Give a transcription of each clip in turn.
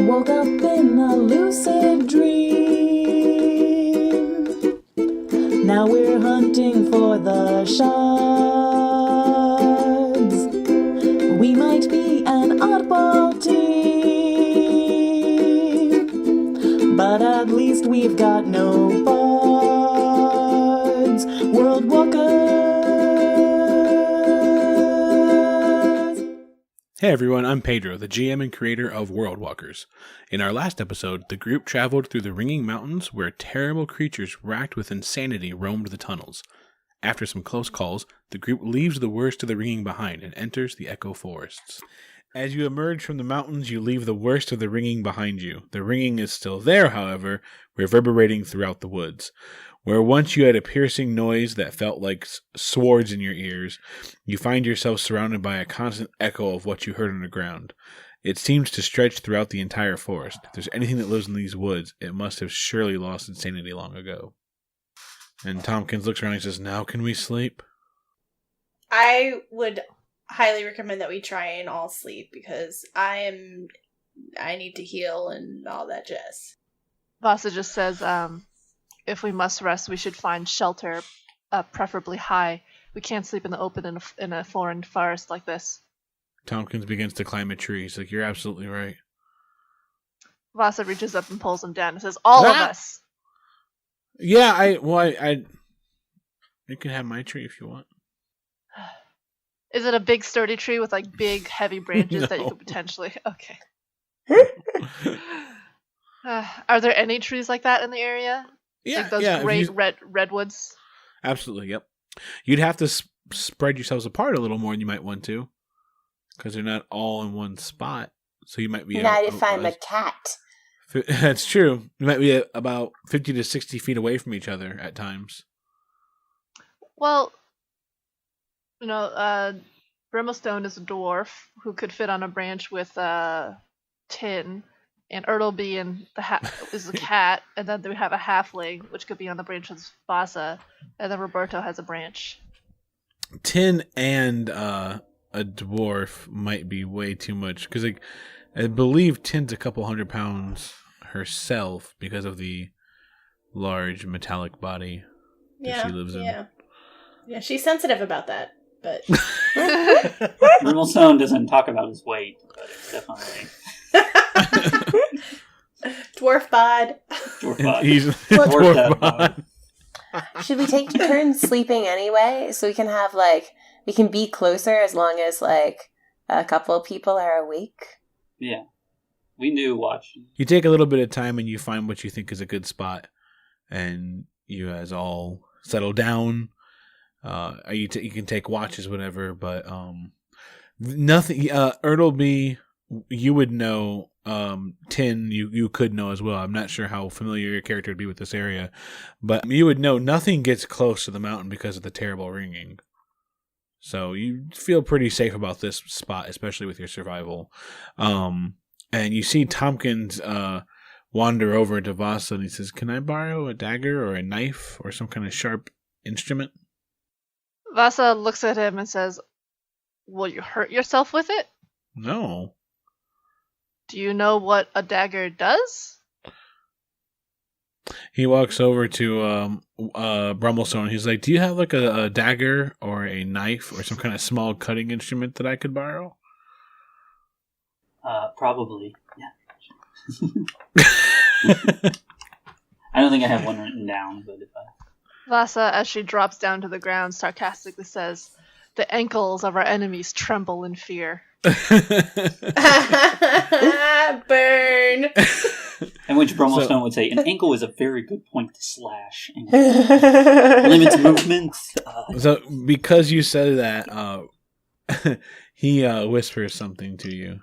woke up in a lucid dream. Now we're hunting for the shards. We might be an oddball team, but at least we've got no bards. World Walkers. Hey everyone, I'm Pedro, the GM and creator of World Walkers. In our last episode, the group traveled through the Ringing Mountains where terrible creatures racked with insanity roamed the tunnels. After some close calls, the group leaves the worst of the Ringing behind and enters the Echo Forests. As you emerge from the mountains, you leave the worst of the Ringing behind you. The Ringing is still there, however, reverberating throughout the woods. Where once you had a piercing noise that felt like swords in your ears, you find yourself surrounded by a constant echo of what you heard underground. It seems to stretch throughout the entire forest. If there's anything that lives in these woods, it must have surely lost insanity long ago. And Tompkins looks around and says, "Now can we sleep?" I would highly recommend that we try and all sleep because I need to heal and all that jazz. Vasa just says, if we must rest, we should find shelter, preferably high. We can't sleep in the open in a foreign forest like this. Tompkins begins to climb a tree. He's like, "You're absolutely right." Vasa reaches up and pulls him down and says, "All of us." Yeah, you can have my tree if you want. Is it a big sturdy tree with like big heavy branches that you could potentially... Okay. Are there any trees like that in the area? Yeah, like those great redwoods? Absolutely, yep. You'd have to spread yourselves apart a little more than you might want to, because they're not all in one spot. So you might be... Not if I'm a cat. That's true. You might be about 50 to 60 feet away from each other at times. Well, Brimstone is a dwarf who could fit on a branch with Tin, and Ertleby is a cat, and then we have a halfling, which could be on the branch with Vasa, and then Roberto has a branch. Tin and a dwarf might be way too much, because I believe Tin's a couple 100 pounds herself because of the large metallic body that she lives in. Yeah, she's sensitive about that, but... Brimstone doesn't talk about his weight, but it's definitely... Dwarf bod. He's dwarf bod. Should we take turns sleeping anyway? So we can have, we can be closer as long as, a couple of people are awake? Yeah. We do watch. You take a little bit of time and you find what you think is a good spot. And you guys all settle down. You can take watches, whatever, but nothing. Ertleby, you would know. Tin, you could know as well. I'm not sure how familiar your character would be with this area, but you would know nothing gets close to the mountain because of the terrible ringing. So you feel pretty safe about this spot, especially with your survival. And you see Tompkins wander over to Vasa and he says, "Can I borrow a dagger or a knife or some kind of sharp instrument?" Vasa looks at him and says, "Will you hurt yourself with it?" "No." "Do you know what a dagger does?" He walks over to Brummelstone. He's like, "Do you have a dagger or a knife or some kind of small cutting instrument that I could borrow?" Probably, yeah. I don't think I have one written down, but if I... Vasa, as she drops down to the ground, sarcastically says, "The ankles of our enemies tremble in fear." Burn. In which Brummelstone would say, "An ankle is a very good point to slash. Limits movement." So, because you said that, he whispers something to you.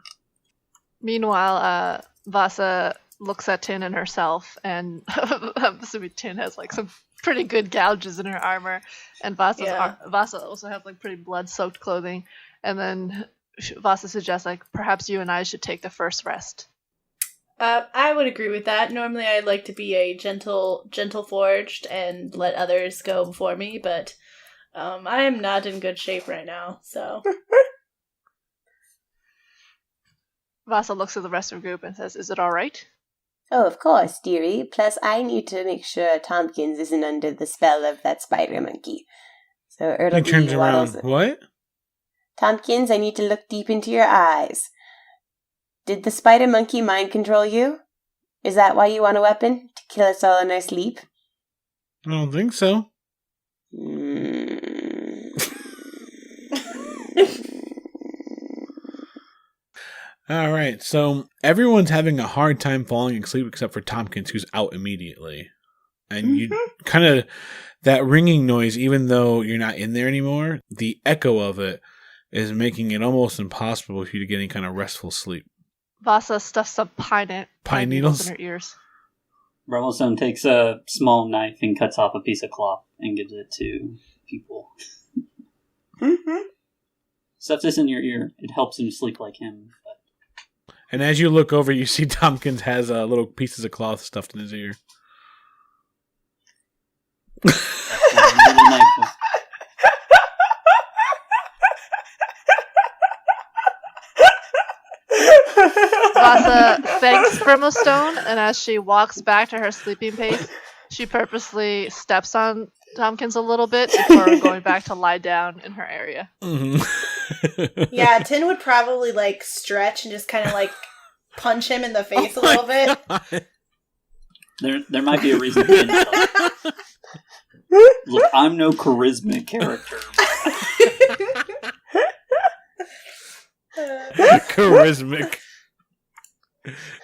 Meanwhile, Vasa looks at Tin and herself, and I'm assuming Tin has some pretty good gouges in her armor, and Vasa also has pretty blood-soaked clothing. And then Vasa suggests perhaps you and I should take the first rest. I would agree with that. Normally, I'd like to be a gentle forged and let others go before me, but I am not in good shape right now. So Vasa looks at the rest of the group and says, "Is it all right?" Oh, of course, dearie. Plus, I need to make sure Tompkins isn't under the spell of that spider monkey. So He turns around. What? Tompkins, I need to look deep into your eyes. Did the spider monkey mind control you? Is that why you want a weapon? To kill us all in our sleep? I don't think so. All right, so everyone's having a hard time falling asleep except for Tompkins, who's out immediately. And you kind of, that ringing noise, even though you're not in there anymore, the echo of it is making it almost impossible for you to get any kind of restful sleep. Vasa stuffs some pine needles in her ears. Brummelstone takes a small knife and cuts off a piece of cloth and gives it to people. Stuff this in your ear. It helps him sleep like him. But... And as you look over, you see Tompkins has little pieces of cloth stuffed in his ear. Vasa thanks Brimstone, and as she walks back to her sleeping place, she purposely steps on Tompkins a little bit before going back to lie down in her area. Yeah, Tin would probably like stretch and just kind of like punch him in the face a little bit. There might be a reason. Look, I'm no charisma character. Charismatic.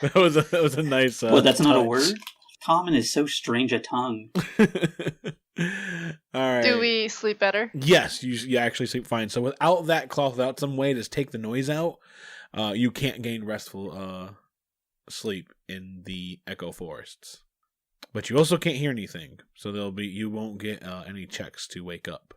That was a nice. Well, that's not a word. Common is so strange a tongue. All right. Do we sleep better? Yes, you actually sleep fine. So without that cloth, without some way to take the noise out, you can't gain restful sleep in the Echo Forests. But you also can't hear anything, so you won't get any checks to wake up.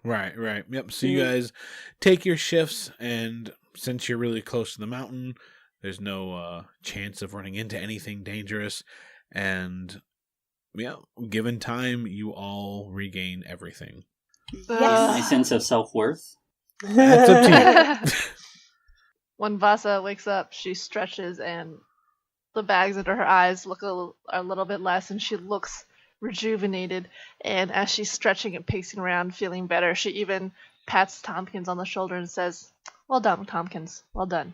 Right. Yep. So you guys take your shifts, and since you're really close to the mountain, there's no chance of running into anything dangerous. And yeah, given time, you all regain everything. My sense of self-worth. That's up to you. When Vasa wakes up, she stretches and the bags under her eyes look a little bit less, and she looks rejuvenated. And as she's stretching and pacing around, feeling better, she even pats Tompkins on the shoulder and says, "Well done, Tompkins. Well done,"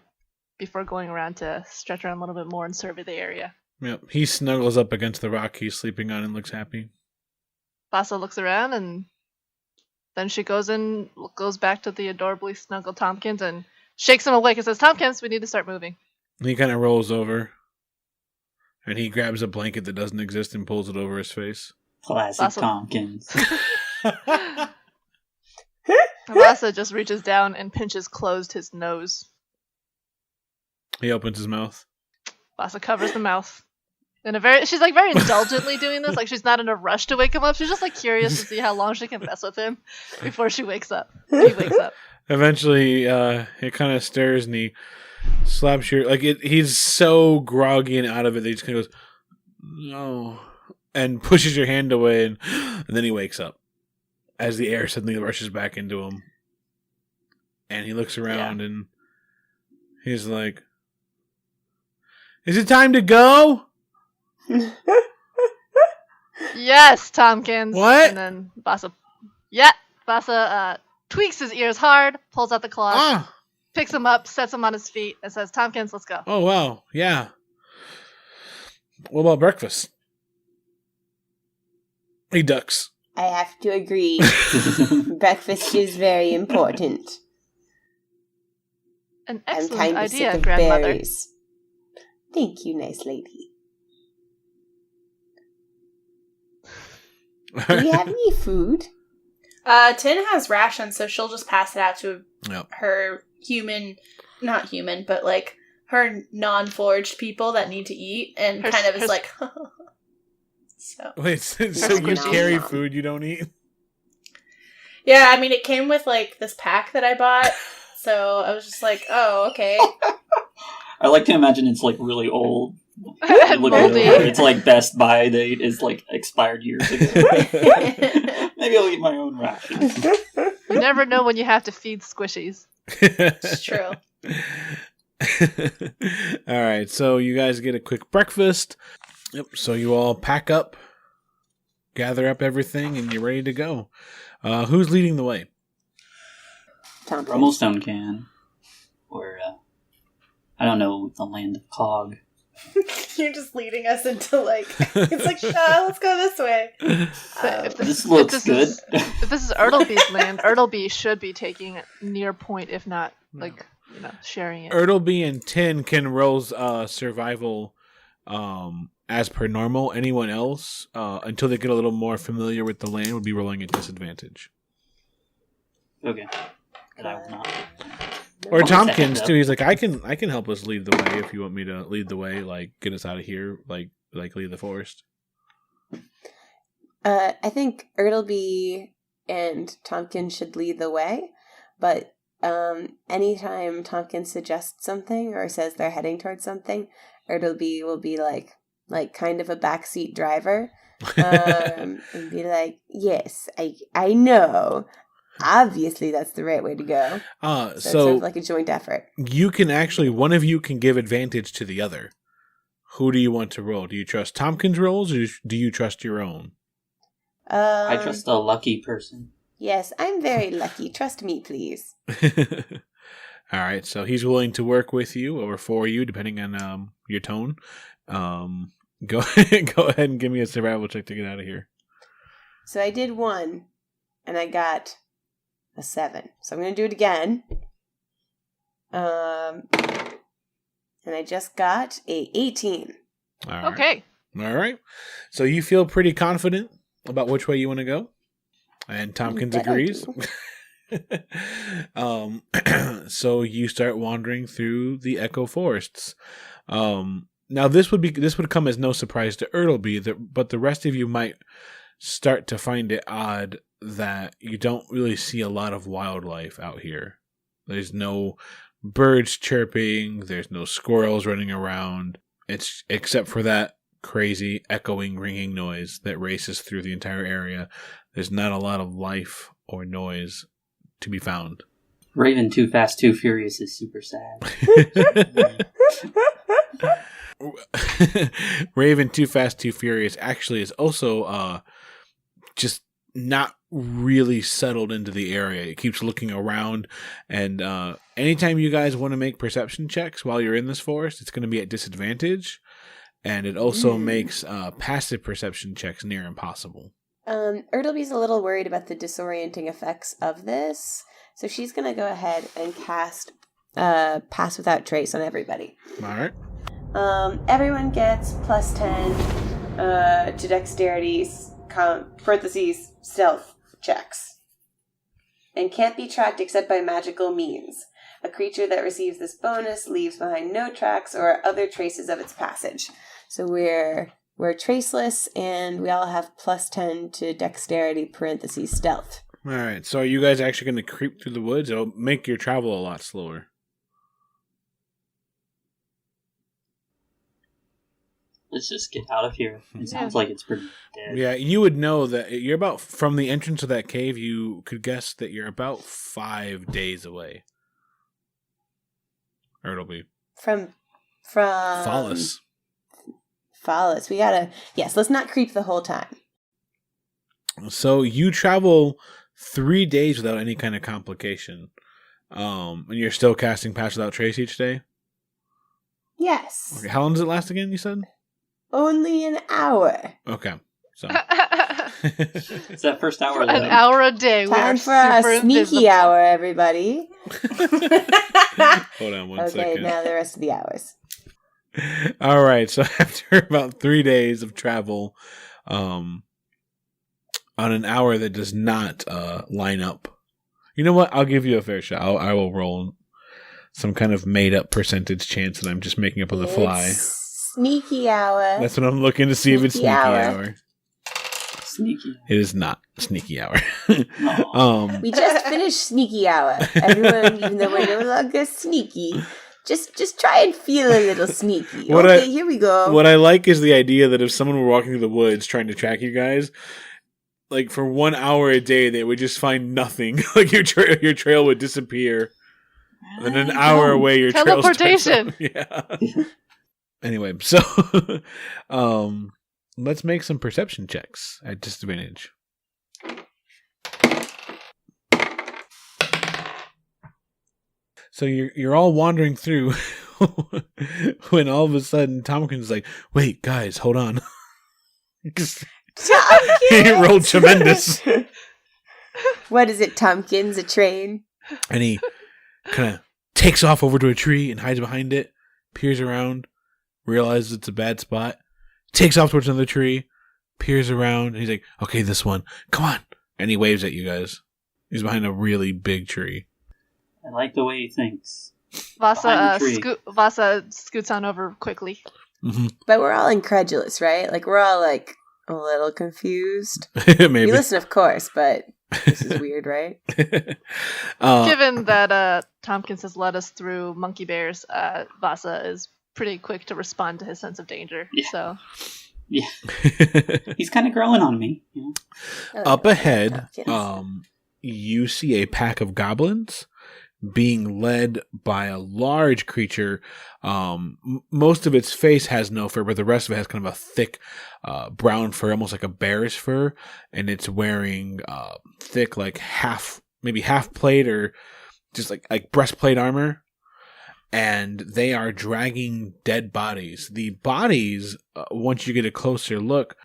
before going around to stretch around a little bit more and survey the area. Yep. He snuggles up against the rock he's sleeping on and looks happy. Vasa looks around, and then she goes back to the adorably snuggled Tompkins and shakes him awake and says, "Tompkins, we need to start moving." And he kind of rolls over. And he grabs a blanket that doesn't exist and pulls it over his face. Classic Tompkins. Vasa just reaches down and pinches closed his nose. He opens his mouth. Vasa covers the mouth. She's like very indulgently doing this. Like she's not in a rush to wake him up. She's just like curious to see how long she can mess with him before she wakes up. He wakes up. Eventually, it kind of stirs and he slaps your he's so groggy and out of it that he just kind of goes, "No," and pushes your hand away, and then he wakes up as the air suddenly rushes back into him, and he looks around and he's like, "Is it time to go?" "Yes, Tompkins." What? And then Vasa tweaks his ears hard, pulls out the cloth. Picks him up, sets him on his feet, and says, "Tompkins, let's go." Oh, wow. Yeah. What about breakfast? He ducks. I have to agree. Breakfast is very important. An I'm excellent kind of idea, sick of grandmother. berries. Thank you, nice lady. Do we have any food? Tin has rations, so she'll just pass it out to her not human, but like her non-foraged people that need to eat, and kind of is like, so. Wait, so you carry food you don't eat? Yeah, I mean, it came with like this pack that I bought, so I was just like, oh, okay. I like to imagine it's like really old. And Look at moldy. it, it's like Best Buy date is like expired years ago. Maybe I'll eat my own rations. You never know when you have to feed squishies. It's true. All right, so you guys get a quick breakfast. Yep. So you all pack up, gather up everything, and you're ready to go. Who's leading the way? Brummelstone can. Or, I don't know, the land of Cog. You're just leading us into, like, it's like, let's go this way. This looks good. If this is Ertleby's land, Ertleby should be taking near point, if not, like, sharing it. Ertleby and Tin can roll survival as per normal. Anyone else, until they get a little more familiar with the land, would be rolling at disadvantage. Okay. But I will not. Or Tompkins too. He's like, I can help us lead the way if you want me to lead the way, like get us out of here, like lead the forest. I think Ertleby and Tompkins should lead the way, but anytime Tompkins suggests something or says they're heading towards something, Ertleby will be like kind of a backseat driver, and be like, "Yes, I know. Obviously, that's the right way to go." So it's sort of like a joint effort. You can actually, one of you can give advantage to the other. Who do you want to roll? Do you trust Tompkins' rolls, or do you trust your own? I trust a lucky person. Yes, I'm very lucky. Trust me, please. All right, so he's willing to work with you or for you, depending on your tone. Go ahead and give me a survival check to get out of here. So I did 1, and I got a 7. So I'm going to do it again. And I just got a 18. All right. Okay. All right. So you feel pretty confident about which way you want to go? And Tompkins agrees. So you start wandering through the Echo Forests. Now this would come as no surprise to Ertleby, but the rest of you might start to find it odd that you don't really see a lot of wildlife out here. There's no birds chirping, there's no squirrels running around. It's except for that crazy echoing ringing noise that races through the entire area. There's not a lot of life or noise to be found. Raven Too Fast, Too Furious is super sad. Raven Too Fast, Too Furious actually is also just not really settled into the area. It keeps looking around, and anytime you guys want to make perception checks while you're in this forest, it's going to be at disadvantage, and it also makes passive perception checks near impossible. Ertleby's a little worried about the disorienting effects of this, so she's going to go ahead and cast Pass Without Trace on everybody. All right. Everyone gets plus 10 to dexterity, parentheses, stealth checks. And can't be tracked except by magical means. A creature that receives this bonus leaves behind no tracks or other traces of its passage. So we're traceless, and we all have plus 10 to dexterity, parentheses, stealth. All right, so are you guys actually going to creep through the woods? It'll make your travel a lot slower. Let's just get out of here. It sounds like it's pretty dead. Yeah, you would know that you're about, from the entrance of that cave, you could guess that you're about 5 days away. Or it'll be. From Follis. Follis. We gotta, yes, let's not creep the whole time. So you travel 3 days without any kind of complication. And you're still casting Pass Without Trace each day? Yes. Okay, how long does it last again, you said? Only an hour. Okay. So it's that first hour. An hour a day. Time for a sneaky invisible. Hour, everybody. Hold on one second. Okay, now the rest of the hours. All right. So after about 3 days of travel, on an hour that does not line up, you know what? I'll give you a fair shot. I will roll some kind of made up percentage chance that I'm just making up on the fly. Sneaky hour. That's what I'm looking to see if it's sneaky hour. Sneaky. It is not sneaky hour. We just finished sneaky hour. Everyone, even though we're no longer sneaky, just try and feel a little sneaky. Here we go. What I like is the idea that if someone were walking through the woods trying to track you guys, like for 1 hour a day, they would just find nothing. Like your trail would disappear. Then an hour away, your trail teleportation. Yeah. Anyway, so let's make some perception checks at disadvantage. So you're all wandering through when all of a sudden Tompkins is like, "Wait, guys, hold on." He rolled tremendous. What is it, Tompkins? A train? And he kind of takes off over to a tree and hides behind it, peers around, realizes it's a bad spot, takes off towards another tree, peers around, and he's like, "Okay, this one, come on." And he waves at you guys. He's behind a really big tree. I like the way he thinks. Vasa scoots on over quickly. Mm-hmm. But we're all incredulous, right? Like, we're all, like, a little confused. Maybe. We listen, of course, but this is weird, right? Given that Tompkins has led us through monkey bears, Vasa is pretty quick to respond to his sense of danger. Yeah. So, yeah, he's kind of growing on me. You know? Up ahead, Tompkins. you see a pack of goblins being led by a large creature. Most of its face has no fur, but the rest of it has kind of a thick brown fur, almost like a bear's fur, and it's wearing thick, like maybe half plate or just like breastplate armor. And they are dragging dead bodies. The bodies, once you get a closer look,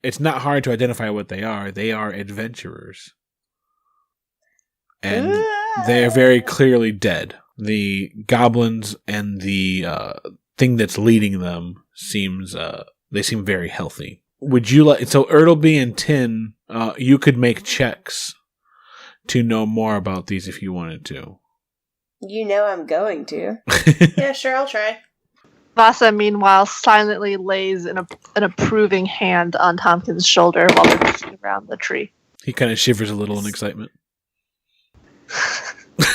it's not hard to identify what they are. They are adventurers. And they're very clearly dead. The goblins and the thing that's leading them seem very healthy. Would you like? So Ertleby and Tin, you could make checks to know more about these if you wanted to. You know I'm going to. Yeah, sure, I'll try. Vasa, meanwhile, silently lays an approving hand on Tompkins' shoulder while they're looking around the tree. He kind of shivers a little in excitement.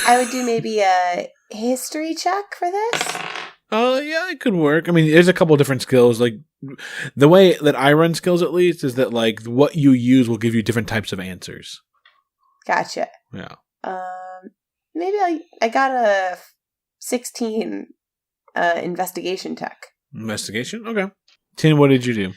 I would do maybe a history check for this. Yeah, it could work. I mean, there's a couple different skills. Like, the way that I run skills, at least, is that, like, what you use will give you different types of answers. Gotcha. Yeah. Maybe I got a 16 investigation tech. Investigation? Okay. Tin, what did you do?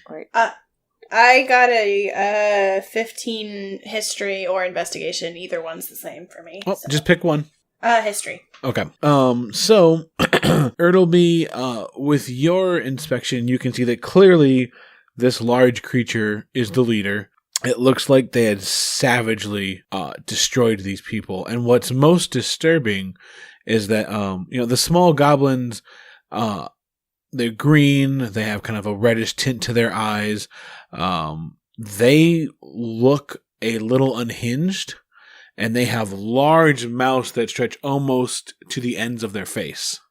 I got a 15 history or investigation. Either one's the same for me. Oh, just pick one. History. Okay. So, Ertleby, with your inspection, you can see that clearly this large creature is the leader. It looks like they had savagely destroyed these people. And what's most disturbing is that, the small goblins, they're green. They have kind of a reddish tint to their eyes. They look a little unhinged, and they have large mouths that stretch almost to the ends of their face.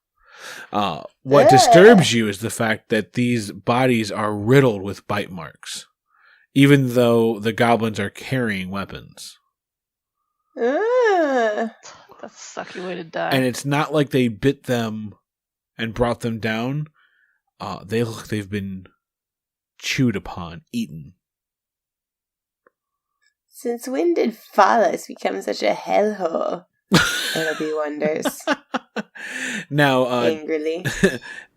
What disturbs you is the fact that these bodies are riddled with bite marks, even though the goblins are carrying weapons. That's a sucky way to die. And it's not like they bit them and brought them down. They look like they've been chewed upon, eaten. Since when did Phallus become such a hellhole? Ertleby wonders. Now, angrily.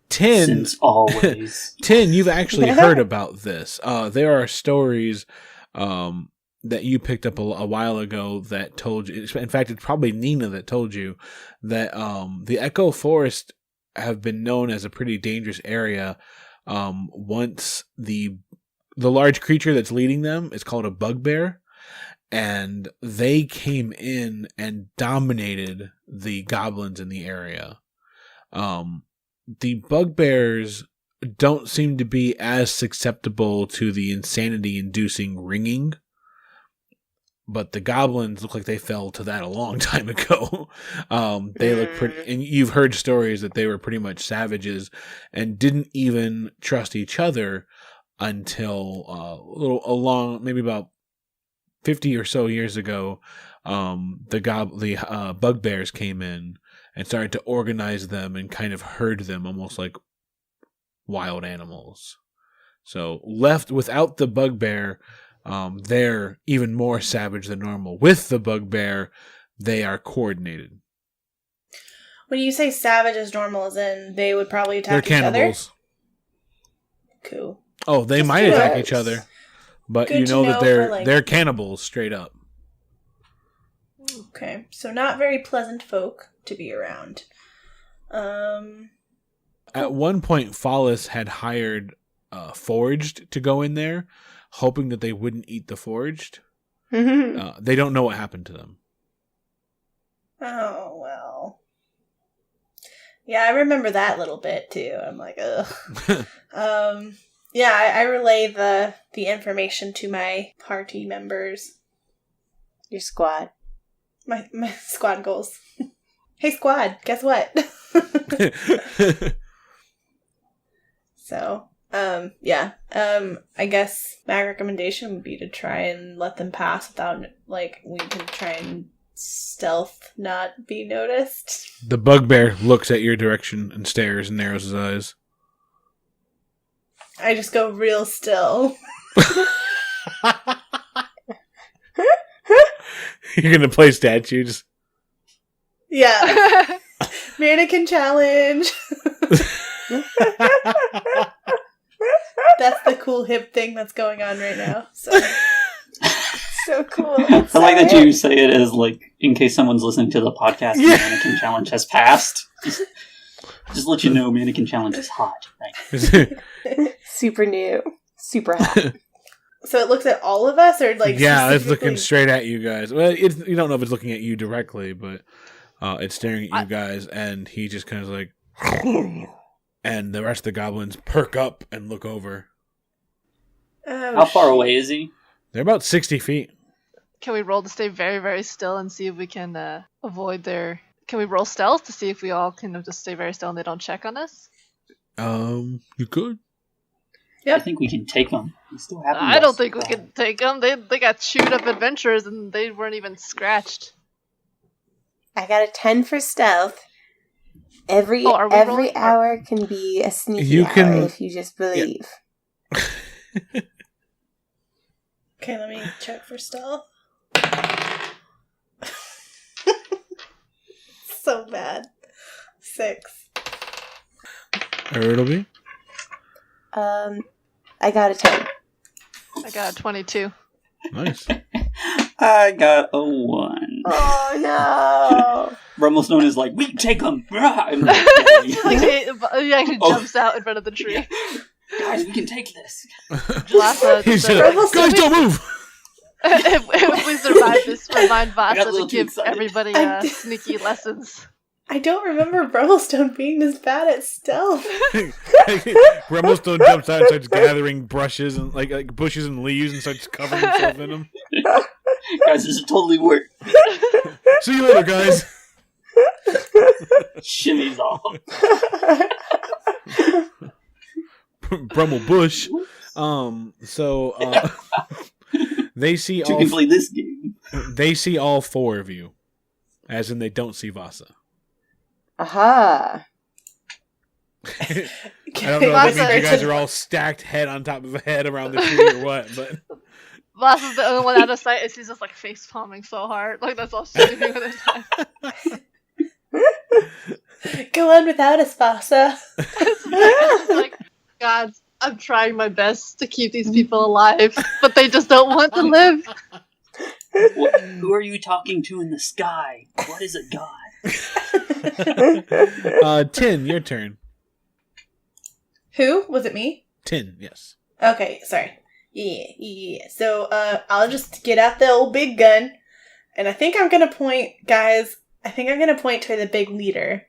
Tin, since always. Tin, you've actually heard about this. There are stories that you picked up a while ago that told you. In fact, it's probably Nina that told you that the Echo Forest have been known as a pretty dangerous area. Once the large creature that's leading them is called a bugbear, and they came in and dominated the goblins in the area. The bugbears don't seem to be as susceptible to the insanity-inducing ringing, but the goblins look like they fell to that a long time ago. They look pretty, and you've heard stories that they were pretty much savages and didn't even trust each other until maybe about 50 or so years ago. The bugbears came in and started to organize them and kind of herd them almost like wild animals. So left without the bugbear, they're even more savage than normal. With the bugbear, they are coordinated. When you say savage as normal, as in they would probably They're attack each other? cannibals. Cool. Oh, they Just might curious. attack each other. But Good you to know that know for, they're cannibals straight up. Okay, so not very pleasant folk to be around. At one point, Follis had hired Forged to go in there, hoping that they wouldn't eat the Forged. They don't know what happened to them. Oh, well. Yeah, I remember that little bit, too. I'm like, ugh. Yeah, I relay the information to my party members. Your squad. My squad goals. Hey, squad, guess what? So, yeah. I guess my recommendation would be to try and let them pass without, like, we can try and stealth not be noticed. The bugbear looks at your direction and stares and narrows his eyes. I just go real still. You're gonna play statues. Yeah. Mannequin challenge. That's the cool hip thing that's going on right now. So, So cool. I like that you say it as, like, in case someone's listening to the podcast, the Mannequin Challenge has passed. Just let you know, Mannequin Challenge is hot. Right? Super new. Super hot. So it looks at all of us, or like yeah, it's specifically- looking straight at you guys. Well, you don't know if it's looking at you directly, but it's staring at you guys, and he just kind of like, and the rest of the goblins perk up and look over. Oh, How far away is he? They're about 60 feet. Can we roll to stay very, very still and see if we can avoid their... Can we roll stealth to see if we all can just stay very still and they don't check on us? You could. Yep. I think we can take them. We still have them. I don't think we can take them. They got chewed up adventurers and they weren't even scratched. I got a 10 for stealth. Every are we rolling? hour can be a sneaky You hour can- if you just believe. Okay, let me check for stealth. So bad. 6. Ertleby? I got a 10. I got a 22. Nice. I got a 1. Oh no! Rumblestone is like, we take them! Like, he actually jumps out in front of the tree. Guys, we can take this. Vasa, He's just, just like, guys, don't move! if we survive this, remind I got a Vasa little to too give excited. everybody sneaky lessons. I don't remember Brummelstone being this bad at stealth. Rumblestone jumps out and starts gathering brushes and like bushes and leaves and starts covering himself in them. Guys, this is totally work. See you later, guys. Shimmies off. Brummel Bush. They see You all. can play this game. They see all 4 of you, as in they don't see Vasa. Aha! I don't know if that means you guys are all stacked head on top of a head around the tree or what, but Vasa's the only one out of sight, and she's just like face palming so hard. Like that's all she's doing with her time. Go on without us, Vasa. It's like, God, I'm trying my best to keep these people alive, but they just don't want to live. Who are you talking to in the sky? What is a god? Tin, your turn. Who? Was it me? Tin, yes. Okay, sorry. Yeah. So, I'll just get out the old big gun, and I think I'm gonna point, guys, to the big leader.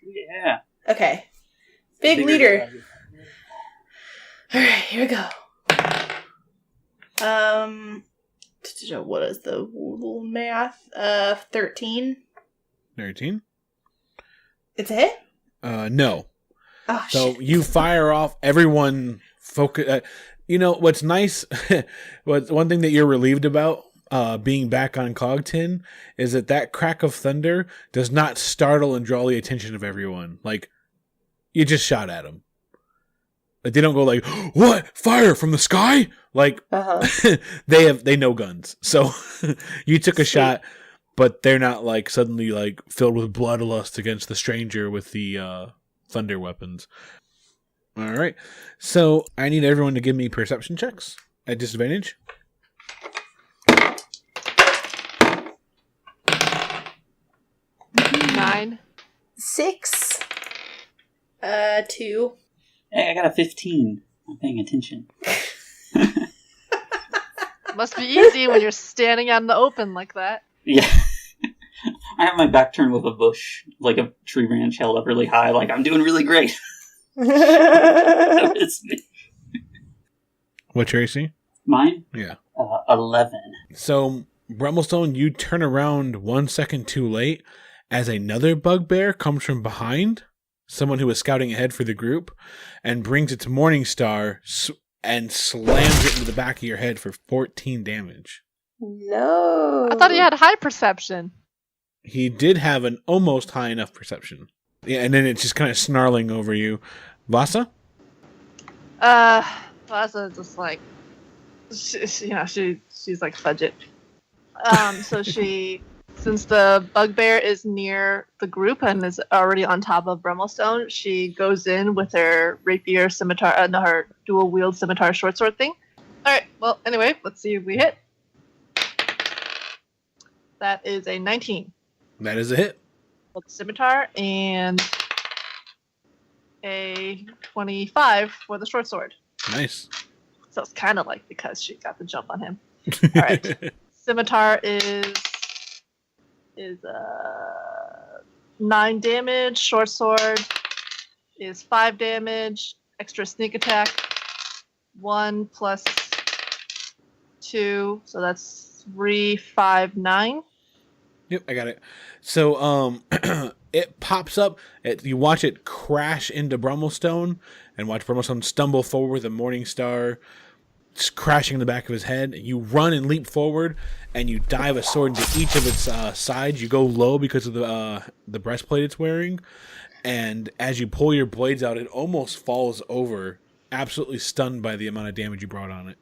Yeah. Okay. Big leader. Alright, here we go. What is the little math? 13. 13? It's a hit? No. Oh, So shit. you fire off, everyone focus. You know, what's nice, one thing that you're relieved about being back on Cogtin is that crack of thunder does not startle and draw the attention of everyone. Like, you just shot at them. Like, they don't go like, what? Fire from the sky? Like, Uh-huh. they know guns. So you took a shot. but they're not like suddenly like filled with bloodlust against the stranger with the thunder weapons. All right, so I need everyone to give me perception checks at disadvantage. 9. 6. 2. Hey, I got a 15. I'm paying attention. Must be easy when you're standing out in the open like that. Yeah. I have my back turned with a bush, like a tree branch held up really high, like I'm doing really great. It's me. What's your AC? Mine? Yeah. 11. So, Brummelstone, you turn around 1 second too late as another bugbear comes from behind, someone who was scouting ahead for the group, and brings its Morning Star and slams it into the back of your head for 14 damage. No. I thought he had high perception. He did have an almost high enough perception. Yeah, and then it's just kind of snarling over you. Vasa? Vasa just like, she's like fudge it. So she, since the bugbear is near the group and is already on top of Brummelstone, she goes in with her rapier scimitar, her dual wield scimitar short sword thing. All right. Well, anyway, let's see if we hit. That is a 19. That is a hit. With the scimitar and a 25 for the short sword. Nice. So it's kind of like because she got the jump on him. All right. Scimitar is 9 damage. Short sword is 5 damage. Extra sneak attack 1 plus 2, so that's 3, 5, 9. Yep, I got it. So, it pops up. You watch it crash into Brummelstone, and watch Brummelstone stumble forward with a Morning Star crashing in the back of his head. You run and leap forward, and you dive a sword into each of its sides. You go low because of the breastplate it's wearing, and as you pull your blades out, it almost falls over, absolutely stunned by the amount of damage you brought on it.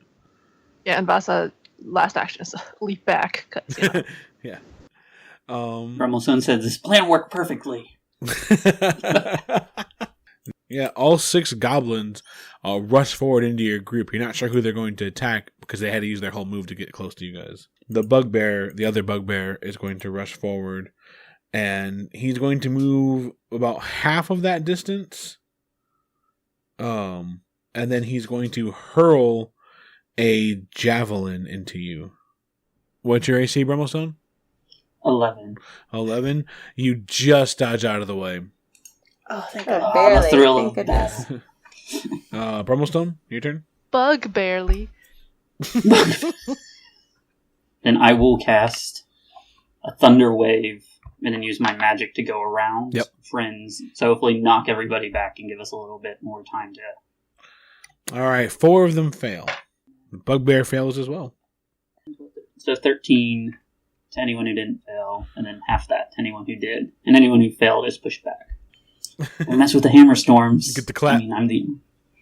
Yeah, and Vasa last action is leap back. 'Cause, you know. Yeah. Brummelstone said, this plan worked perfectly. Yeah, all 6 goblins rush forward into your group. You're not sure who they're going to attack because they had to use their whole move to get close to you guys. The other bugbear, is going to rush forward, and he's going to move about half of that distance. And then he's going to hurl a javelin into you. What's your AC, Brummelstone? 11. 11. You just dodge out of the way. Oh, thank Oh, God. barely. The thrill Thank of goodness. Brummelstone, your turn. Bug barely. Then I will cast a thunder wave and then use my magic to go around friends. So hopefully knock everybody back and give us a little bit more time to... All right, 4 of them fail. The bugbear fails as well. So 13 to anyone who didn't fail, and then half that to anyone who did. And anyone who failed is pushed back. And that's with the hammer storms. Get the clap. I mean, I'm the...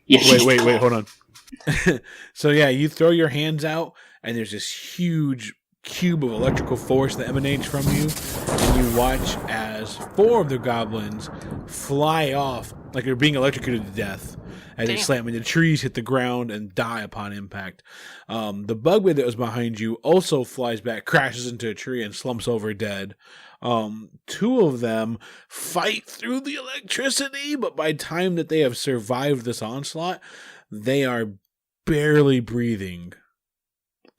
Yeah, Wait, hold on. So yeah, you throw your hands out, and there's this huge cube of electrical force that emanates from you, and you watch as 4 of the goblins fly off like they're being electrocuted to death as they slam into trees, hit the ground, and die upon impact. The bugbear that was behind you also flies back, crashes into a tree, and slumps over dead. 2 of them fight through the electricity, but by the time that they have survived this onslaught, they are barely breathing,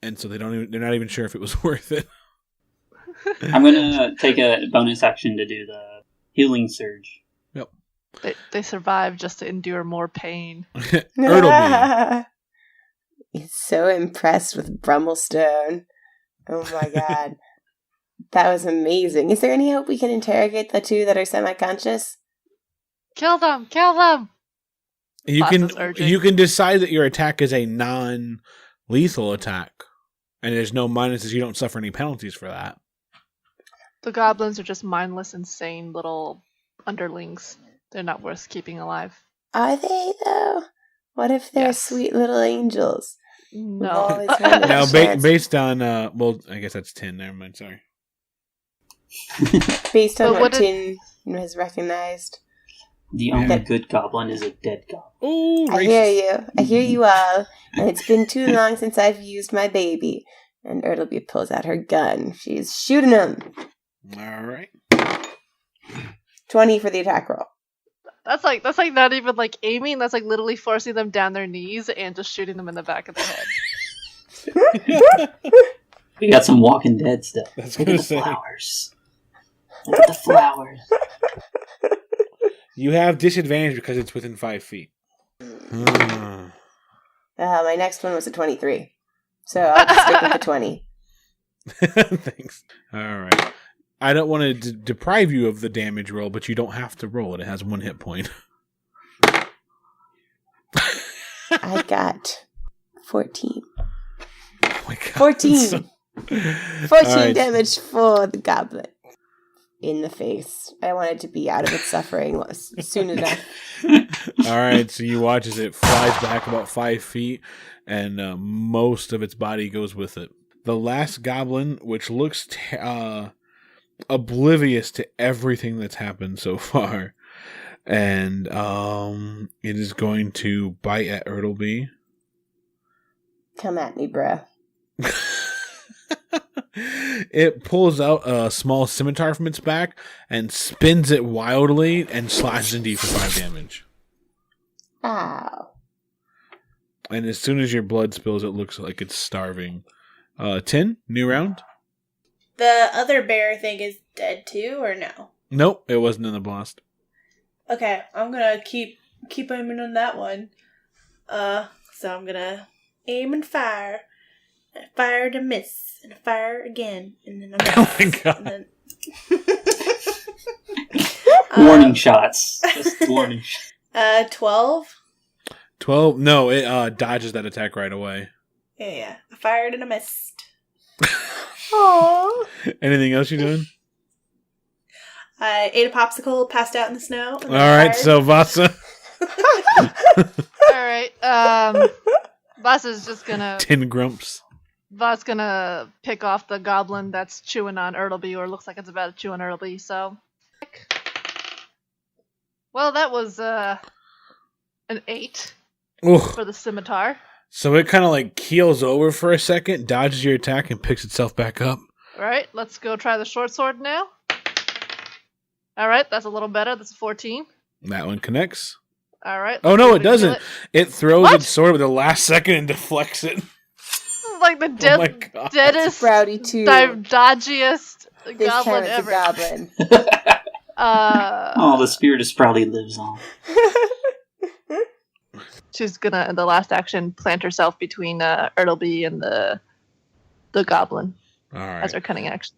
and so they're not even sure if it was worth it. I'm gonna take a bonus action to do the healing surge. Yep. They survive just to endure more pain. Ertleby. He's so impressed with Brummelstone. Oh my god. That was amazing. Is there any hope we can interrogate the 2 that are semi-conscious? Kill them! Kill them! You can decide that your attack is a non-lethal attack, and there's no minuses. You don't suffer any penalties for that. The goblins are just mindless, insane little underlings. They're not worth keeping alive. Are they, though? What if they're sweet little angels? No. Now, based on, well, I guess that's 10. Never mind, sorry. Based on what Tin has recognized. The only good goblin is a dead goblin. Oh, I hear you. I hear you all. And it's been too long since I've used my baby. And Ertleby pulls out her gun. She's shooting him. All right. 20 for the attack roll. That's like not even like aiming. That's like literally forcing them down their knees and just shooting them in the back of the head. We got some Walking Dead stuff. That's Look gonna at the say. flowers. Look at the flowers. You have disadvantage because it's within 5 feet. My next one was a 23. So I'll just stick with the 20. Thanks. All right. I don't want to deprive you of the damage roll, but you don't have to roll it. It has 1 hit point. I got 14. Oh my God. 14. 14 damage for the goblin. In the face. I wanted to be out of its suffering soon enough. All right, so you watch as it flies back about 5 feet, and most of its body goes with it. The last goblin, which looks oblivious to everything that's happened so far, and it is going to bite at Ertleby. Come at me, bruh. It pulls out a small scimitar from its back and spins it wildly and slashes into you for 5 damage. Ow. And as soon as your blood spills, it looks like it's starving. 10, new round? The other bear thing is dead too, or no? Nope, it wasn't in the blast. Okay, I'm gonna keep aiming on that one. So I'm gonna aim and fire. I fire to miss, and I fire again, and then I miss. Oh my God. Warning shots. Just warning shots. 12? 12? No, it dodges that attack right away. Yeah. I fired and I missed. Aww. Anything else you're doing? I ate a popsicle, passed out in the snow. And Alright, so Vasa. Alright, Vasa's just gonna... 10 grumps. Vasa's gonna pick off the goblin that's chewing on Ertleby, or looks like it's about to chew on Ertleby, so... Well, that was, an 8 Ooh. for the scimitar. So it kind of like keels over for a second, dodges your attack, and picks itself back up. Alright, let's go try the short sword now. Alright, that's a little better. That's a 14. That one connects. Alright. Oh no, it doesn't. It throws its sword with the last second and deflects it. Like the deadest, Rowdy too. dodgiest This goblin time it's ever. a goblin. Oh, the spirit of Sprouty lives on. She's gonna, in the last action, plant herself between Ertleby and the goblin. All right. As her cunning action.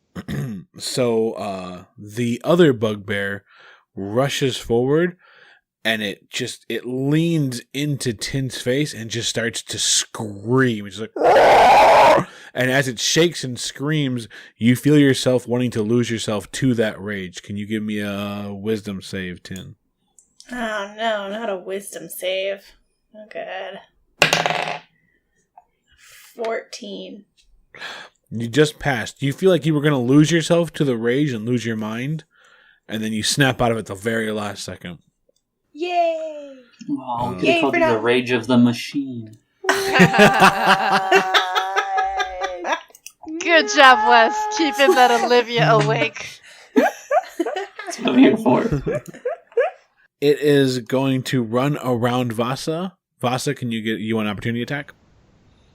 So the other bugbear rushes forward, and it leans into Tin's face and just starts to scream. It's like, and as it shakes and screams, you feel yourself wanting to lose yourself to that rage. Can you give me a wisdom save, Tin? Oh no, not a wisdom save. Oh god. 14. You just passed. You feel like you were going to lose yourself to the rage and lose your mind, and then you snap out of it the very last second. Yay! Oh, we could Yay have called for it the now. rage of the machine. Good job, Wes. Keeping that Olivia awake. That's what I'm here for. It is going to run around Vasa. Vasa, can you get you an opportunity attack?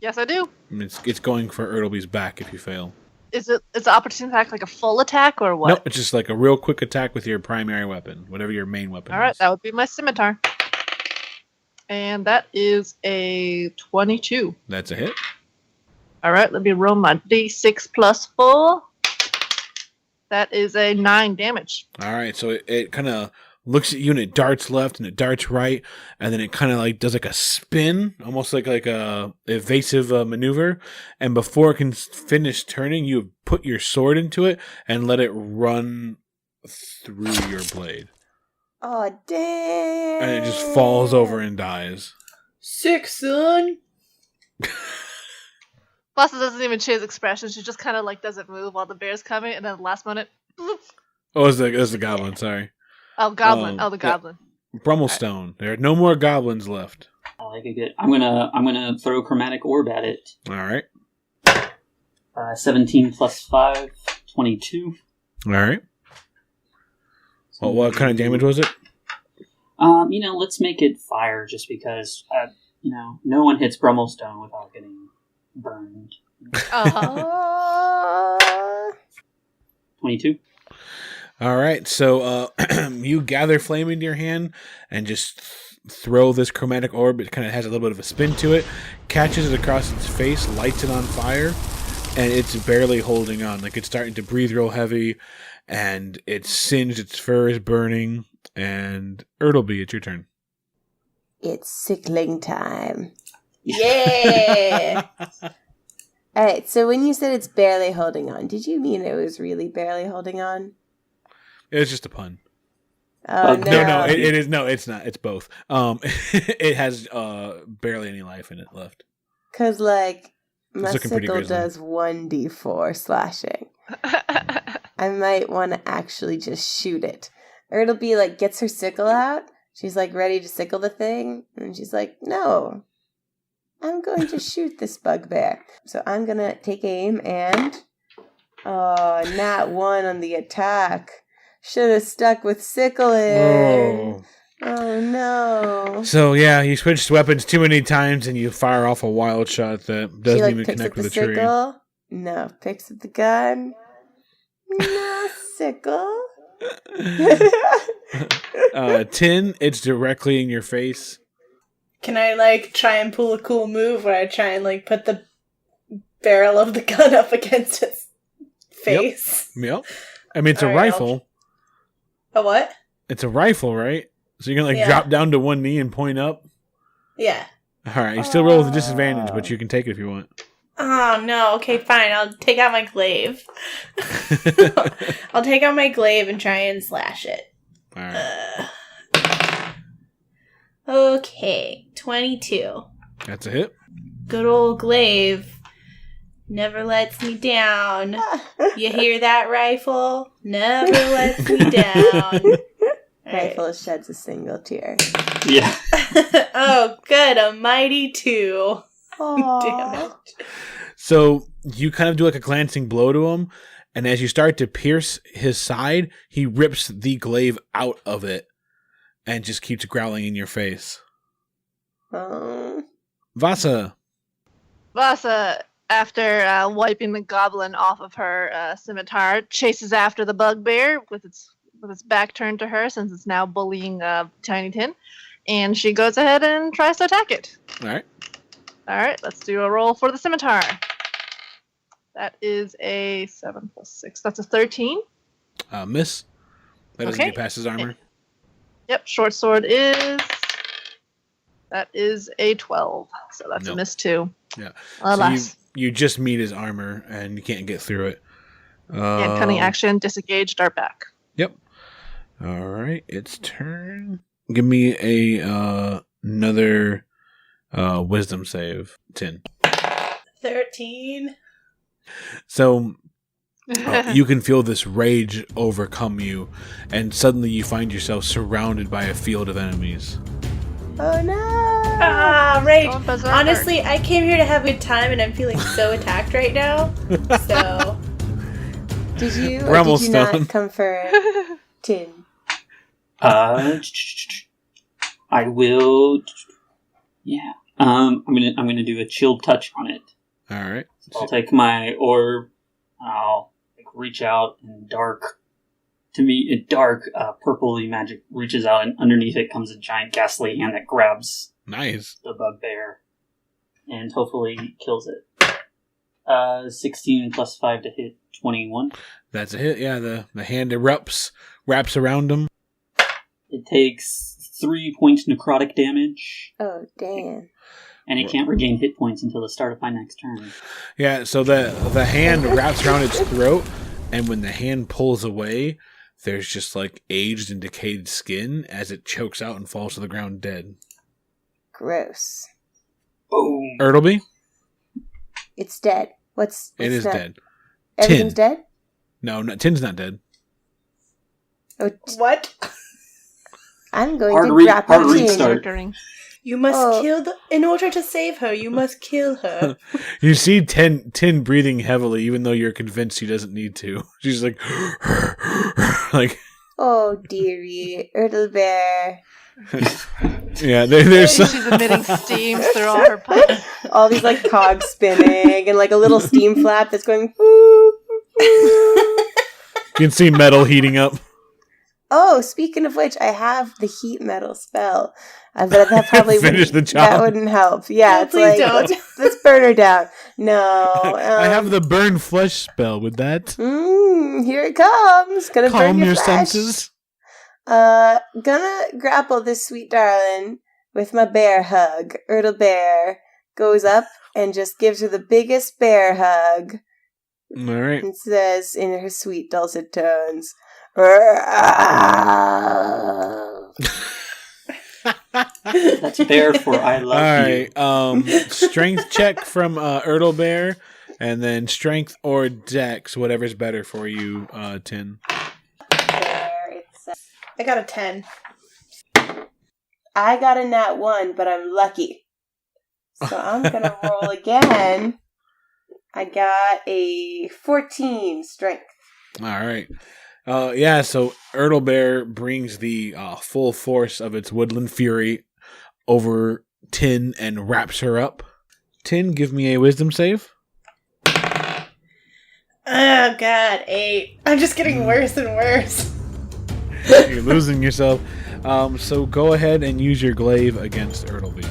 Yes, I do. I mean, it's going for Ertleby's back if you fail. Is the opportunity attack like a full attack or what? No, it's just like a real quick attack with your primary weapon, whatever your main weapon Alright, is. that would be my scimitar. And that is a 22. That's a hit. Alright, let me roll my d6 plus 4. That is a 9 damage. All right, so it kind of looks at you and it darts left and it darts right, and then it kind of like does like a spin, almost like a evasive maneuver. And before it can finish turning, you put your sword into it and let it run through your blade, Oh, damn. and it just falls over and dies. Sick, son. Vasa doesn't even change expression. She just kind of like doesn't move while the bear's coming, and then last minute, Oh, it was the goblin, sorry. Oh, goblin. The goblin. Yeah. Brummelstone. Right. There are no more goblins left. I like it good. I'm gonna throw chromatic orb at it. Alright. 17 plus 5, 22. Alright. Well, what kind of damage was it? Let's make it fire just because, no one hits Brummelstone without getting burned. 22. Alright, so you gather flame into your hand and just throw this chromatic orb. It kind of has a little bit of a spin to it, catches it across its face, lights it on fire, and it's barely holding on. Like, it's starting to breathe real heavy, and it's singed, its fur is burning, and Ertleby, it's your turn. It's sickling time. Yeah! Alright, so when you said it's barely holding on, did you mean it was really barely holding on? It was just a pun. Oh, No, it is. No, it's not. It's both. It has barely any life in it left. Because, like, my sickle does 1d4 slashing. I might want to actually just shoot it. Or it'll be, like, gets her sickle out. She's, like, ready to sickle the thing. And she's like, no, I'm going to shoot this bugbear. So I'm going to take aim and... Oh, nat 1 on the attack. Should have stuck with sickling. Oh, no. So, yeah, you switched weapons too many times and you fire off a wild shot that doesn't even connect with the tree. No, picks up the gun. No, sickle. Tin, it's directly in your face. Can I, like, try and pull a cool move where I try and, like, put the barrel of the gun up against its face? Yep. I mean, it's a rifle. A what? It's a rifle, right? So you're going to, like, drop down to one knee and point up? Yeah. Alright, you still roll with a disadvantage, but you can take it if you want. Oh, no. Okay, fine. I'll take out my glaive. I'll take out my glaive and try and slash it. Alright. Okay, 22. That's a hit. Good old glaive. Never lets me down. You hear that, rifle? Never lets me down. Rifle sheds a single tear. Yeah. Oh, good. A mighty 2. Damn it. So you kind of do like a glancing blow to him, and as you start to pierce his side, he rips the glaive out of it and just keeps growling in your face. Vasa, after wiping the goblin off of her scimitar, chases after the bugbear with its back turned to her, since it's now bullying Tiny Tin, and she goes ahead and tries to attack it. All right, let's do a roll for the scimitar. That is a 7 plus 6. That's a 13. Miss. That doesn't get past his armor. Yep, short sword is... That is a 12. So that's a miss too. Yeah. So you just meet his armor and you can't get through it. And cunning action, disengage, dart back. Yep. All right, its turn. Give me another wisdom save. 10. 13. So you can feel this rage overcome you, and suddenly you find yourself surrounded by a field of enemies. Oh no! Rage. Honestly, I came here to have a good time, and I'm feeling so attacked right now. So, did you or did you not come for Tin? I will. Yeah. I'm gonna do a chill touch on it. All right. So I'll take my orb. I'll reach out, and dark purpley magic reaches out, and underneath it comes a giant ghastly hand that grabs the bugbear and hopefully kills it. 16 plus 5 to hit, 21. That's a hit. Yeah, the hand wraps around him. It takes 3 points necrotic damage. Oh, damn. And it can't regain hit points until the start of my next turn. Yeah, so the hand wraps around its throat, and when the hand pulls away, there's just like aged and decayed skin as it chokes out and falls to the ground dead. Gross. Boom. Ertleby? It's dead. It is dead. Everything's dead? No, Tin's not dead. What? I'm going to grapple Tin. You must kill in order to save her, you must kill her. You see Tin breathing heavily, even though you're convinced she doesn't need to. She's like, like. Oh, dearie, Erdle Bear. Yeah, there's. She's emitting steam through all her pipes. All these like cogs spinning and like a little steam flap that's going. You can see metal heating up. Oh, speaking of which, I have the heat metal spell. But that probably finish the job. That wouldn't help. Yeah, no, it's please like don't. let's burn her down. No, I have the burn flesh spell. With that, here it comes. Gonna calm burn your flesh. senses. Gonna grapple this sweet darling with my bear hug. Erdle Bear goes up and just gives her the biggest bear hug. All right. And says in her sweet dulcet tones. That's bear for I love you. All right. Strength check from Erdle Bear, and then strength or dex, whatever's better for you, Tin. I got a 10. I got a nat 1, but I'm lucky. So I'm gonna roll again. I got a 14 strength. All right. So Erdle Bear brings the full force of its woodland fury over Tin and wraps her up. Tin, give me a wisdom save. Oh, God, 8. I'm just getting worse and worse. You're losing yourself. So go ahead and use your glaive against Erdle Bear.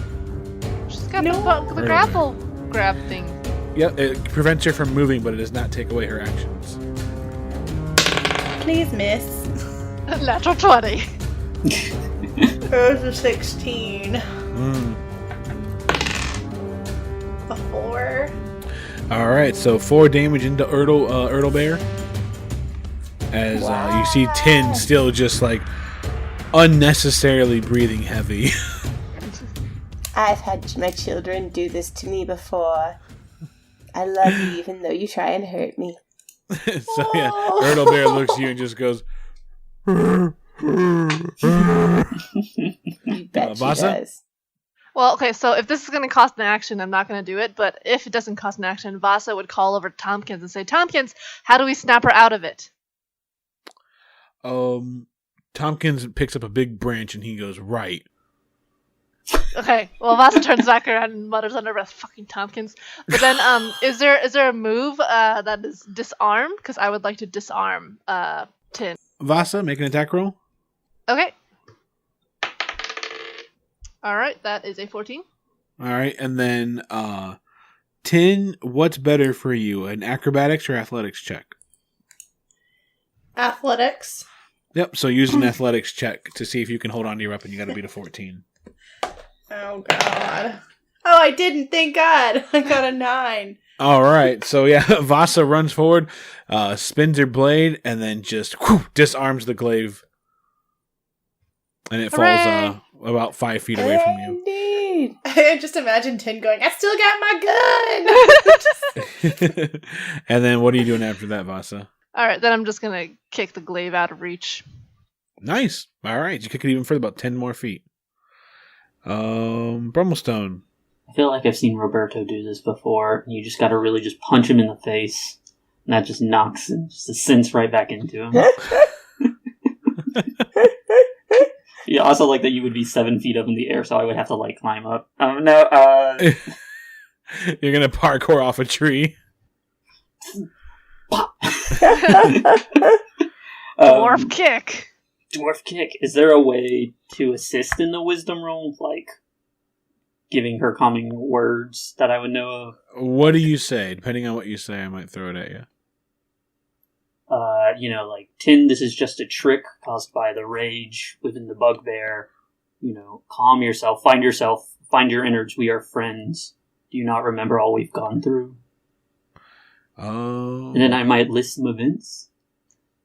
She's got the grapple grab thing. Yep, it prevents her from moving, but it does not take away her actions. Please, miss. Natural 20. There's a 16. A 4. All right, so 4 damage into Erdle Bear. As you see Tin still just like unnecessarily breathing heavy. I've had my children do this to me before. I love you even though you try and hurt me. So yeah, Erdle Bear looks at you and just goes. You bet she Vasa? does. Well, okay, so if this is going to cost an action, I'm not going to do it. But if it doesn't cost an action, Vasa would call over Tompkins and say, Tompkins, how do we snap her out of it? Tompkins picks up a big branch and he goes, right. Okay, well, Vasa turns back around and mutters under breath, fucking Tompkins. But then, is there a move that is disarm? Because I would like to disarm Tin. Vasa, make an attack roll. Okay. Alright, that is a 14. Alright, and then Tin, what's better for you, an acrobatics or athletics check? Athletics. Yep, so use an athletics check to see if you can hold on to your weapon. You gotta beat a 14. Oh, God. Oh, I didn't, thank God. I got a 9. Alright, so yeah, Vasa runs forward, spins her blade, and then just disarms the glaive. And it falls about 5 feet away from you. Indeed. I just imagine Tin going, I still got my gun! And then what are you doing after that, Vasa? Alright, then I'm just gonna kick the glaive out of reach. Nice. Alright, you kick it even further, about 10 more feet. Brummelstone. I feel like I've seen Roberto do this before. You just gotta really just punch him in the face. And that just knocks him, just sends right back into him. Yeah, also like that you would be 7 feet up in the air, so I would have to like climb up. You're gonna parkour off a tree. Dwarf kick. Dwarf kick. Is there a way to assist in the wisdom roll? Like giving her calming words that I would know of? What do you say? Depending on what you say, I might throw it at you. Like, Tin, this is just a trick caused by the rage within the bugbear. Calm yourself, find your innards, we are friends. Do you not remember all we've gone through? Oh. And then I might list some events.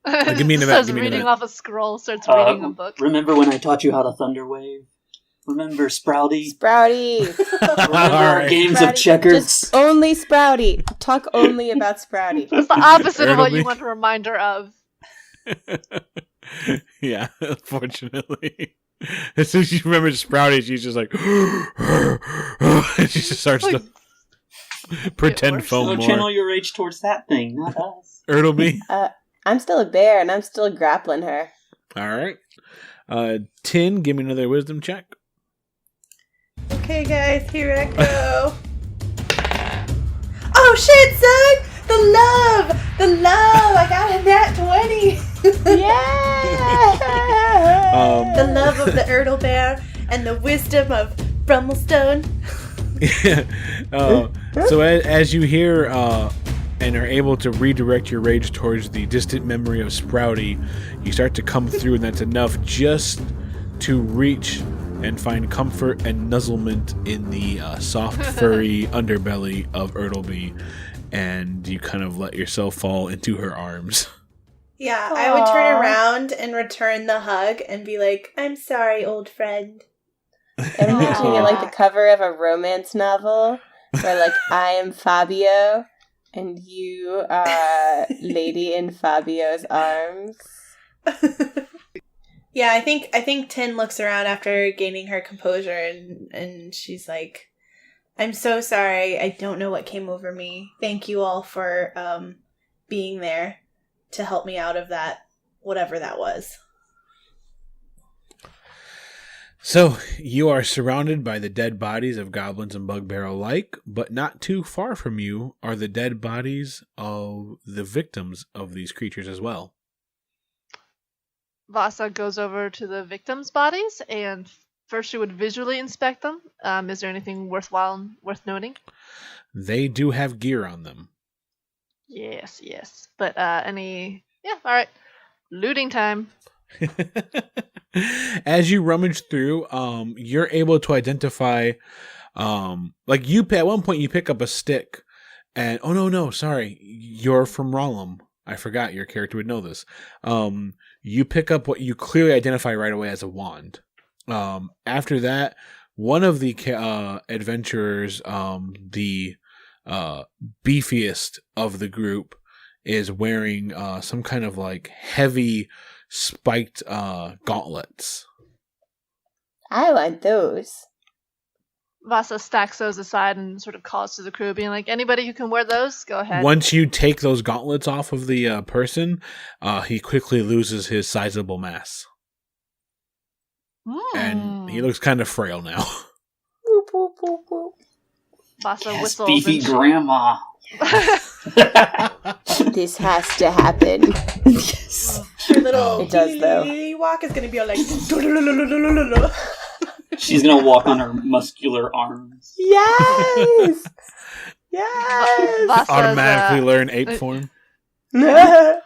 Give me an event. Starts Give me an reading event. off a scroll, starts reading a book. Remember when I taught you how to thunder wave? Remember Sprouty? Sprouty. Remember our games of checkers? Just only Sprouty. Talk only about Sprouty. It's the opposite of what you want a reminder of. Yeah, unfortunately. As soon as she remembers Sprouty, she's just like, and she just starts to pretend foam more. Channel your rage towards that thing, not us. Ertleby? I'm still a bear, and I'm still grappling her. All right. Tin, give me another wisdom check. Okay, guys, here I go. Oh, shit, son! The love! I got a nat 20! Yeah! The love of the Ertle Bear and the wisdom of Brummelstone. So as you hear and are able to redirect your rage towards the distant memory of Sprouty, you start to come through, and that's enough just to reach and find comfort and nuzzlement in the soft, furry underbelly of Ertleby, and you kind of let yourself fall into her arms. Yeah, I would turn around and return the hug and be like, I'm sorry, old friend. I'm picturing it like the cover of a romance novel where, like, I am Fabio and you are Lady in Fabio's arms. Yeah, I think Tin looks around after gaining her composure and she's like, I'm so sorry. I don't know what came over me. Thank you all for being there to help me out of that, whatever that was. So, you are surrounded by the dead bodies of goblins and bugbear alike, but not too far from you are the dead bodies of the victims of these creatures as well. Vasa goes over to the victims' bodies, and first she would visually inspect them. Is there anything worth noting? They do have gear on them. Yes. But all right. Looting time. As you rummage through, you're able to identify, at one point you pick up a stick, and sorry, you're from Rollum. I forgot your character would know this. You pick up what you clearly identify right away as a wand. After that, one of the adventurers, the beefiest of the group, is wearing some kind of like heavy spiked gauntlets. I want those. Vasa stacks those aside and sort of calls to the crew, being like, anybody who can wear those, go ahead. Once you take those gauntlets off of the person, he quickly loses his sizable mass. And he looks kind of frail now. Vasa whistles. Beefy grandma. This has to happen. Yes. Her little it does, though. walk is going to be all like... She's going to walk on her muscular arms. Yes! Yes! Vasa's, automatically learn ape form. Yep,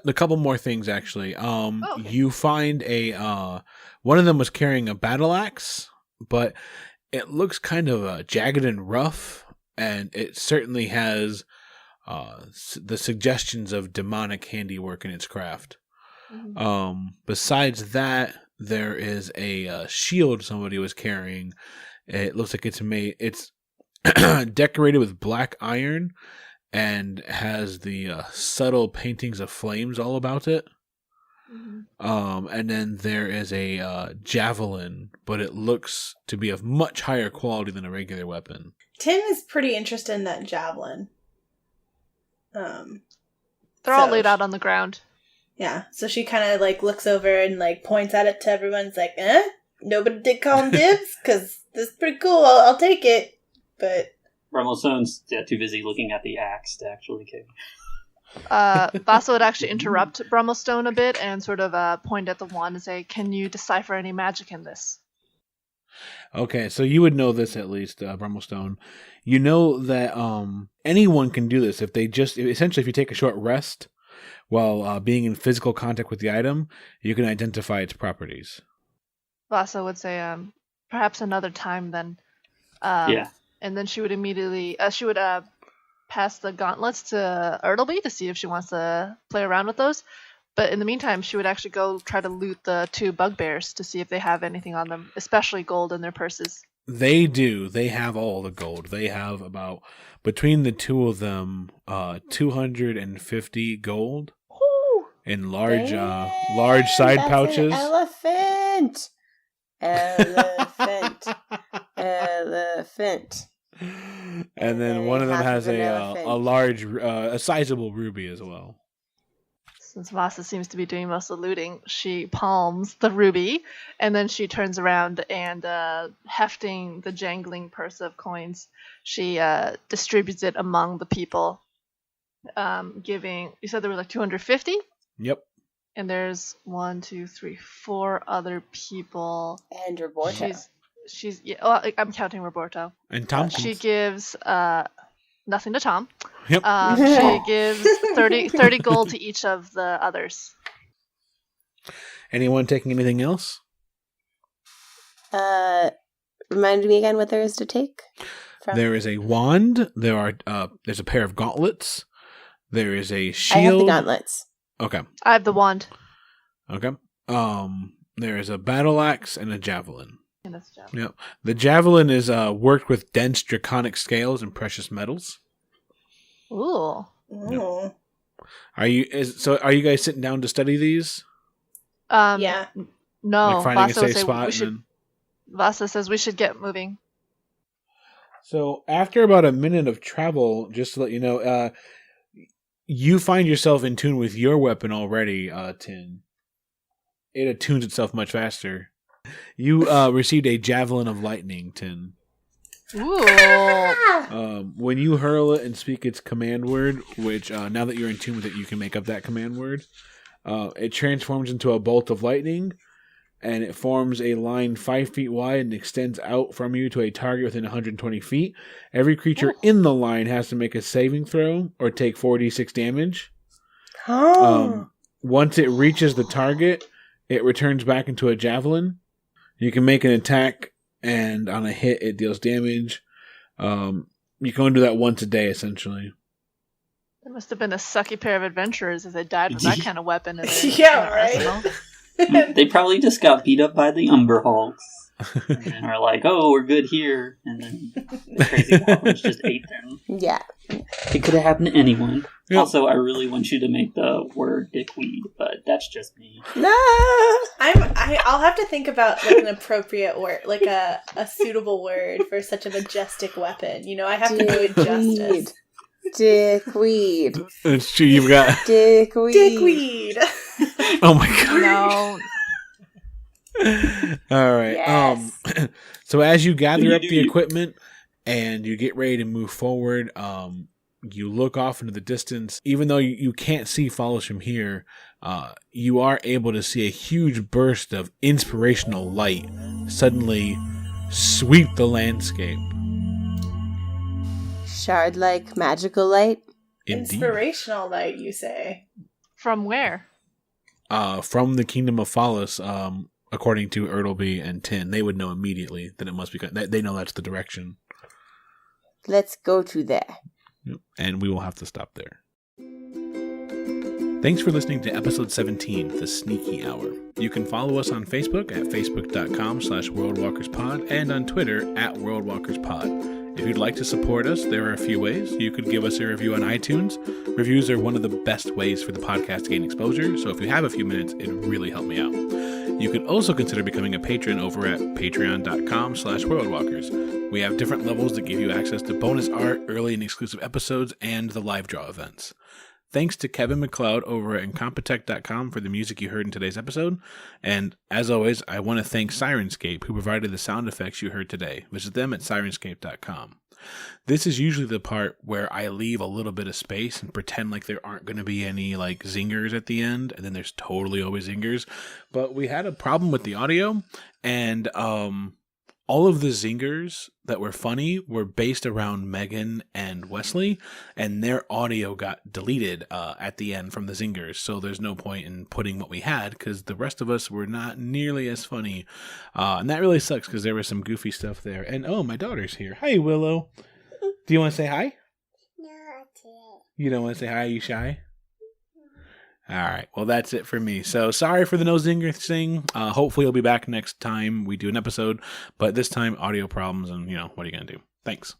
a couple more things, actually. Okay. You find one of them was carrying a battle axe, but it looks kind of jagged and rough, and it certainly has the suggestions of demonic handiwork in its craft. Mm-hmm. Besides that, there is a shield somebody was carrying. It looks like it's decorated with black iron and has the subtle paintings of flames all about it. Mm-hmm. And then there is a javelin, but it looks to be of much higher quality than a regular weapon. Tim is pretty interested in that javelin. They're all laid out on the ground. Yeah, so she kind of like looks over and like points at it to everyone's like, nobody did call him dibs? Because this is pretty cool, I'll take it. But Brummelstone's too busy looking at the axe to actually kick. Vasa would actually interrupt Brummelstone a bit and sort of point at the wand and say, can you decipher any magic in this? Okay, so you would know this at least, Brummelstone. You know that anyone can do this if you take a short rest while being in physical contact with the item, you can identify its properties. Vasa would say, perhaps another time then. Yeah. And then she would immediately, pass the gauntlets to Ertleby to see if she wants to play around with those. But in the meantime, she would actually go try to loot the two bugbears to see if they have anything on them, especially gold in their purses. They do. They have all the gold. They have about, between the two of them, 250 gold in large side That's pouches. An elephant. And then one of them half has of an a elephant. large, a sizable ruby as well. Since Vasa seems to be doing most of the looting, she palms the ruby, and then she turns around and, hefting the jangling purse of coins, she distributes it among the people, giving. You said there were like 250? Yep. And there's 1, 2, 3, 4 other people. And Roberto. She's I'm counting Roberto. And Tom. She gives nothing to Tom. Yep. She gives 30 gold to each of the others. Anyone taking anything else? Remind me again what there is to take. There is a wand. There's a pair of gauntlets. There is a shield. I have the gauntlets. Okay. I have the wand. Okay. There is a battle axe and a javelin. And that's the javelin. Yep. The javelin is worked with dense draconic scales and precious metals. Ooh. Ooh. Are you guys sitting down to study these? Yeah. No. Like finding Vasa a safe spot. Vasa says we should get moving. So after about a minute of travel, just to let you know, you find yourself in tune with your weapon already, Tin. It attunes itself much faster. You received a javelin of lightning, Tin. Ooh. When you hurl it and speak its command word, which now that you're in tune with it, you can make up that command word. It transforms into a bolt of lightning, and it forms a line 5 feet wide and extends out from you to a target within 120 feet. Every creature in the line has to make a saving throw or take 4d6 damage. Once it reaches the target, it returns back into a javelin. You can make an attack, and on a hit, it deals damage. You can only do that once a day, essentially. There must have been a sucky pair of adventurers if they died with that kind of weapon in their, Yeah, in their right? arsenal. They probably just got beat up by the Umber Hulks. And are like, oh, we're good here. And then the crazy goblins just ate them. Yeah. It could have happened to anyone. Yep. Also, I really want you to make the word dickweed, but that's just me. No. I'll have to think about like an appropriate word, like a suitable word for such a majestic weapon. You know, I have to do it justice. Dickweed. It's true, you've got... Dickweed. Dickweed. Oh my god. No. Alright. Yes. So as you gather up do the you. equipment and you get ready to move forward, you look off into the distance. Even though you can't see Follows from here, you are able to see a huge burst of inspirational light suddenly sweep the landscape. Shard-like magical light. Indeed. Inspirational light, you say? From where? From the Kingdom of Phallus, according to Ertleby and Tin. They would know immediately that it must be... They know that's the direction. Let's go to there. Yep. And we will have to stop there. Thanks for listening to episode 17, The Sneaky Hour. You can follow us on Facebook at facebook.com/WorldWalkersPod and on Twitter at WorldWalkersPod. If you'd like to support us, there are a few ways. You could give us a review on iTunes. Reviews are one of the best ways for the podcast to gain exposure, so if you have a few minutes, it'd really help me out. You could also consider becoming a patron over at patreon.com/worldwalkers. We have different levels that give you access to bonus art, early and exclusive episodes, and the live draw events. Thanks to Kevin MacLeod over at Incompetech.com for the music you heard in today's episode. And as always, I want to thank Syrinscape, who provided the sound effects you heard today. Visit them at Syrinscape.com. This is usually the part where I leave a little bit of space and pretend like there aren't going to be any like zingers at the end, and then there's totally always zingers. But we had a problem with the audio, and all of the zingers that were funny were based around Megan and Wesley, and their audio got deleted at the end from the zingers. So there's no point in putting what we had because the rest of us were not nearly as funny. And that really sucks because there was some goofy stuff there. And oh, my daughter's here. Hi, Willow. Do you want to say hi? No, today. You don't want to say hi? Are you shy? All right. Well, that's it for me. So sorry for the no zinger thing. Hopefully I'll be back next time we do an episode. But this time, audio problems and, what are you going to do? Thanks.